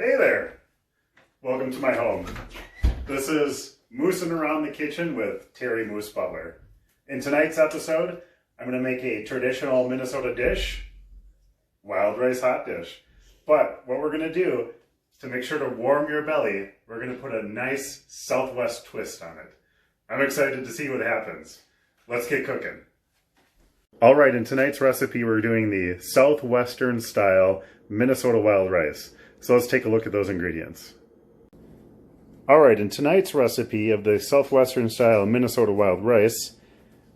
Hey there! Welcome to my home. This is Moos'n Around the Kitchen with Terry Moose Butler. In tonight's episode, I'm going to make a traditional Minnesota dish, wild rice hot dish. But what we're going to do, to make sure to warm your belly, we're going to put a nice Southwest twist on it. I'm excited to see what happens. Let's get cooking. Alright, in tonight's recipe we're doing the Southwestern style Minnesota wild rice. So let's take a look at those ingredients. Alright, in tonight's recipe of the Southwestern style Minnesota wild rice,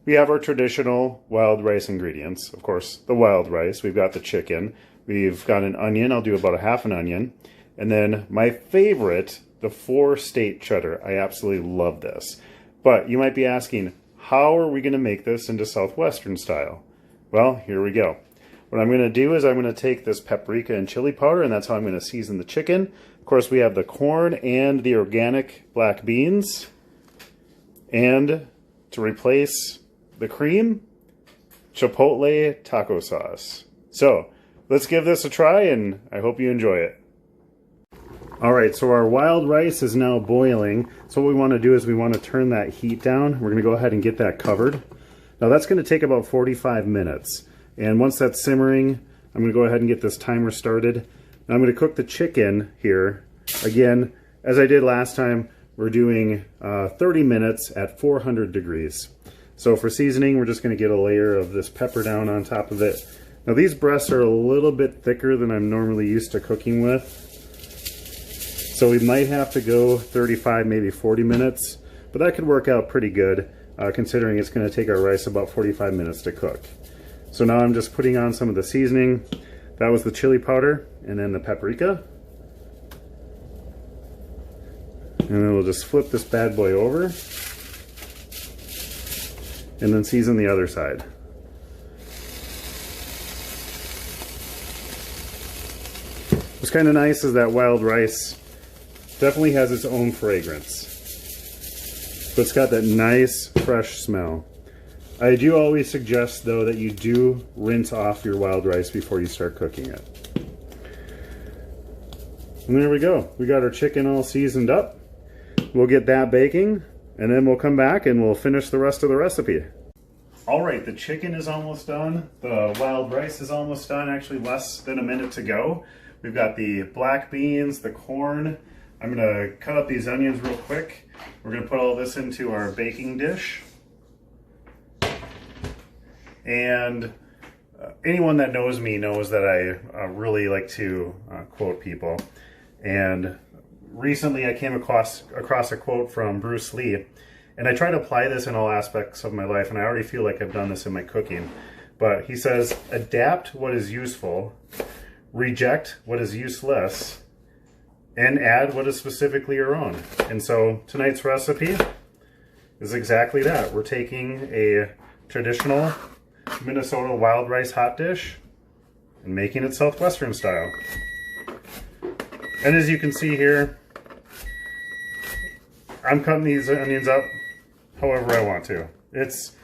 we have our traditional wild rice ingredients. Of course, the wild rice. We've got the chicken. We've got an onion. I'll do about a half an onion. And then my favorite, the 4-state cheddar. I absolutely love this. But you might be asking, how are we going to make this into Southwestern style? Well, here we go. What I'm going to do is I'm going to take this paprika and chili powder, and that's how I'm going to season the chicken. Of course, we have the corn and the organic black beans. And to replace the cream, chipotle taco sauce. So, let's give this a try, and I hope you enjoy it. Alright, so our wild rice is now boiling. So what we want to do is we want to turn that heat down. We're going to go ahead and get that covered. Now that's going to take about 45 minutes. And once that's simmering, I'm going to go ahead and get this timer started. Now I'm going to cook the chicken here. Again, as I did last time, we're doing 30 minutes at 400 degrees. So for seasoning, we're just going to get a layer of this pepper down on top of it. Now these breasts are a little bit thicker than I'm normally used to cooking with. So we might have to go 35, maybe 40 minutes, but that could work out pretty good considering it's going to take our rice about 45 minutes to cook. So now I'm just putting on some of the seasoning. That was the chili powder and then the paprika. And then we'll just flip this bad boy over and then season the other side. What's kind of nice is that wild rice definitely has its own fragrance. But it's got that nice, fresh smell. I do always suggest, though, that you do rinse off your wild rice before you start cooking it. And there we go. We got our chicken all seasoned up. We'll get that baking, and then we'll come back and we'll finish the rest of the recipe. Alright, the chicken is almost done. The wild rice is almost done. Actually, less than a minute to go. We've got the black beans, the corn. I'm going to cut up these onions real quick. We're going to put all this into our baking dish. And anyone that knows me knows that I really like to quote people. And recently I came across a quote from Bruce Lee. And I try to apply this in all aspects of my life, and I already feel like I've done this in my cooking. But he says, adapt what is useful, reject what is useless, and add what is specifically your own. And so tonight's recipe is exactly that. We're taking a traditional Minnesota wild rice hot dish and making it Southwestern style. And as you can see here, I'm cutting these onions up however I want to. It's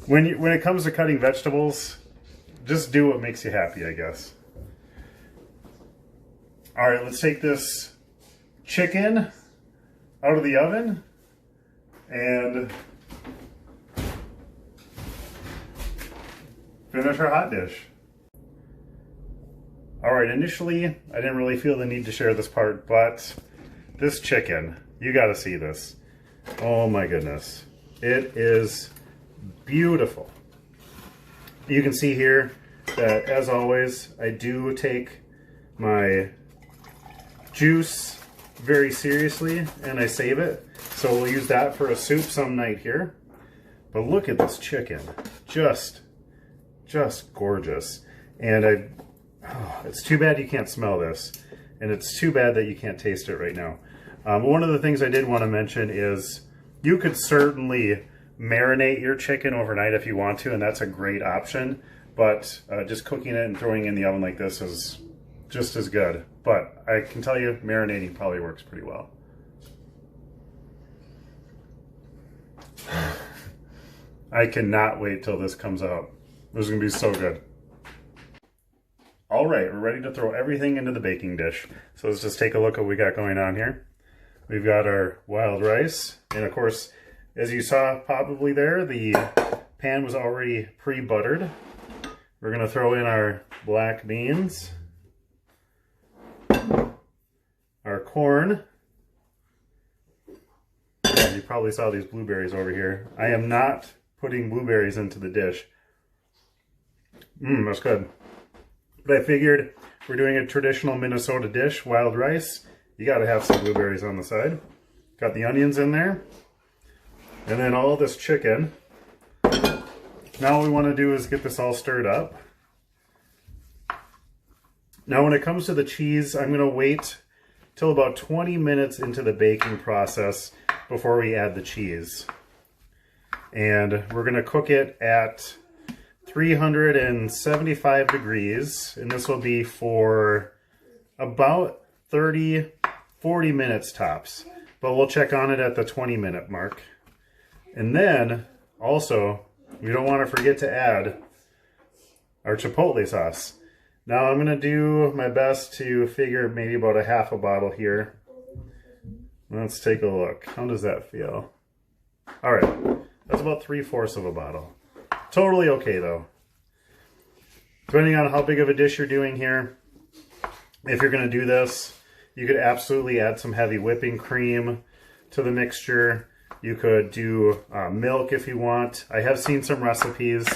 when it comes to cutting vegetables, just do what makes you happy, I guess. All right, let's take this chicken out of the oven and finish our hot dish. All right, initially I didn't really feel the need to share this part, but this chicken, you got to see this. Oh my goodness. It is beautiful. You can see here that, as always, I do take my juice very seriously and I save it. So we'll use that for a soup some night here. But look at this chicken. Just gorgeous. And it's too bad you can't smell this. And it's too bad that you can't taste it right now. One of the things I did want to mention is you could certainly marinate your chicken overnight if you want to, and that's a great option. But just cooking it and throwing it in the oven like this is just as good. But I can tell you, marinating probably works pretty well. I cannot wait till this comes out. This is going to be so good. All right, we're ready to throw everything into the baking dish. So let's just take a look at what we got going on here. We've got our wild rice, and of course, as you saw probably there, the pan was already pre-buttered. We're gonna throw in our black beans, our corn. Yeah, you probably saw these blueberries over here. I am not putting blueberries into the dish. That's good. But I figured we're doing a traditional Minnesota dish, wild rice. You gotta have some blueberries on the side. Got the onions in there. And then all this chicken. Now what we wanna do is get this all stirred up. Now when it comes to the cheese, I'm gonna wait till about 20 minutes into the baking process before we add the cheese. And we're gonna cook it at 375 degrees, and this will be for about 30-40 minutes tops, but we'll check on it at the 20-minute mark. And then also we don't want to forget to add our chipotle sauce. Now I'm gonna do my best to figure maybe about a half a bottle here. Let's take a look. How does that feel? All right, that's about 3/4 of a bottle. Totally okay though. Depending on how big of a dish you're doing here, if you're going to do this, you could absolutely add some heavy whipping cream to the mixture. You could do milk if you want. I have seen some recipes,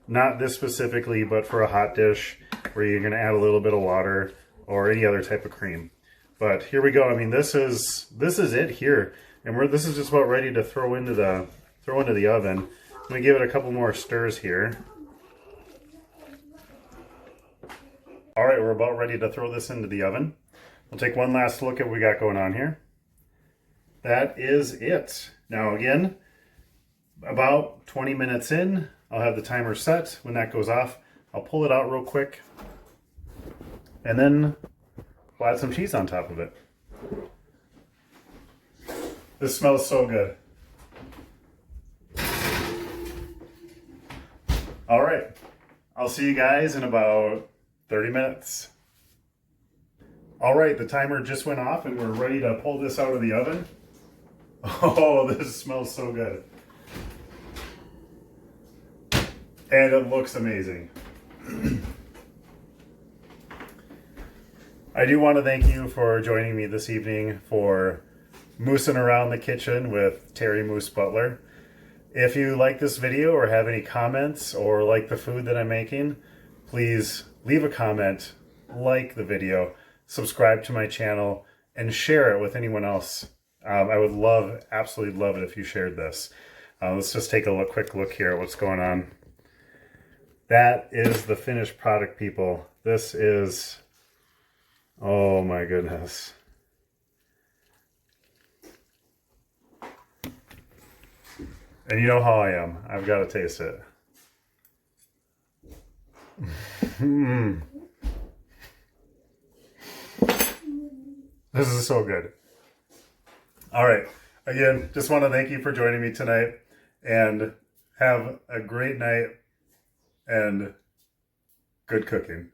not this specifically, but for a hot dish where you're going to add a little bit of water or any other type of cream. But here we go. I mean, this is it here, and this is just about ready to throw into the oven. I'm going to give it a couple more stirs here. All right, we're about ready to throw this into the oven. We'll take one last look at what we got going on here. That is it. Now again, about 20 minutes in, I'll have the timer set. When that goes off, I'll pull it out real quick. And then we'll add some cheese on top of it. This smells so good. All right, I'll see you guys in about 30 minutes. All right, the timer just went off and we're ready to pull this out of the oven. Oh, this smells so good. And it looks amazing. I do want to thank you for joining me this evening for Moos'n Around the Kitchen with Terry Moose Butler. If you like this video or have any comments or like the food that I'm making, please leave a comment, like the video, subscribe to my channel, and share it with anyone else. I would absolutely love it if you shared this. Let's just take a quick look here at what's going on. That is the finished product, people. This is, oh my goodness. And you know how I am. I've got to taste it. This is so good. All right. Again, just want to thank you for joining me tonight, and have a great night and good cooking.